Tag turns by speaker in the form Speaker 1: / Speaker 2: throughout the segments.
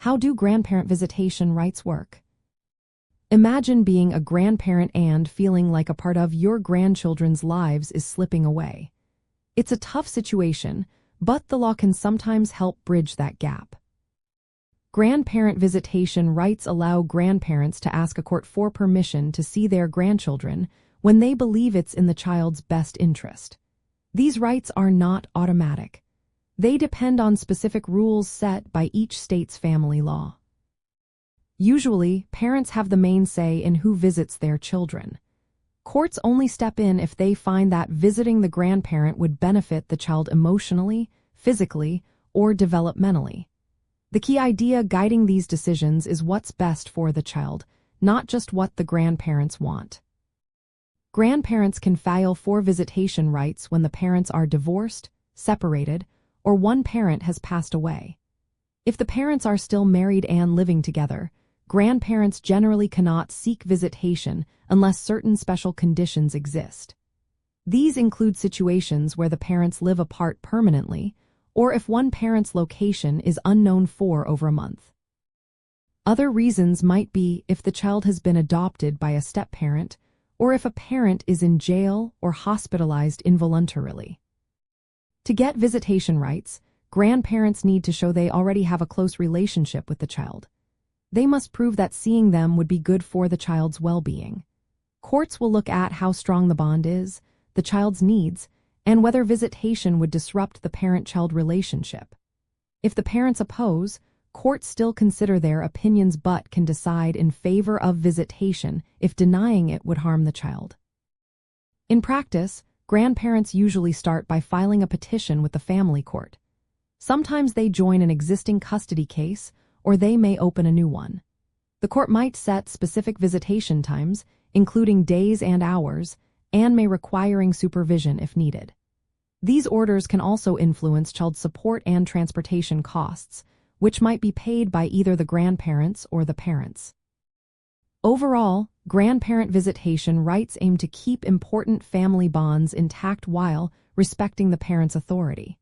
Speaker 1: How do grandparent visitation rights work? Imagine being a grandparent and feeling like a part of your grandchildren's lives is slipping away. It's a tough situation, but the law can sometimes help bridge that gap. Grandparent visitation rights allow grandparents to ask a court for permission to see their grandchildren when they believe it's in the child's best interest. These rights are not automatic. They depend on specific rules set by each state's family law. Usually, parents have the main say in who visits their children. Courts only step in if they find that visiting the grandparent would benefit the child emotionally, physically, or developmentally. The key idea guiding these decisions is what's best for the child, not just what the grandparents want. Grandparents can file for visitation rights when the parents are divorced, separated, or one parent has passed away. If the parents are still married and living together, grandparents generally cannot seek visitation unless certain special conditions exist. These include situations where the parents live apart permanently, or if one parent's location is unknown for over a month. Other reasons might be if the child has been adopted by a step-parent, or if a parent is in jail or hospitalized involuntarily. To get visitation rights, grandparents need to show they already have a close relationship with the child. They must prove that seeing them would be good for the child's well-being. Courts will look at how strong the bond is, the child's needs, and whether visitation would disrupt the parent-child relationship. If the parents oppose, courts still consider their opinions but can decide in favor of visitation if denying it would harm the child. In practice, grandparents usually start by filing a petition with the family court. Sometimes they join an existing custody case, or they may open a new one. The court might set specific visitation times, including days and hours, and may requiring supervision if needed. These orders can also influence child support and transportation costs, which might be paid by either the grandparents or the parents. Overall, grandparent visitation rights aim to keep important family bonds intact while respecting the parent's authority.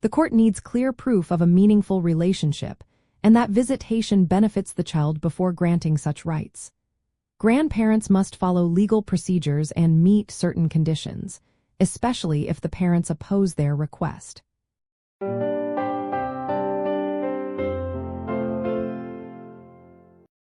Speaker 1: The court needs clear proof of a meaningful relationship and that visitation benefits the child before granting such rights. Grandparents must follow legal procedures and meet certain conditions, especially if the parents oppose their request.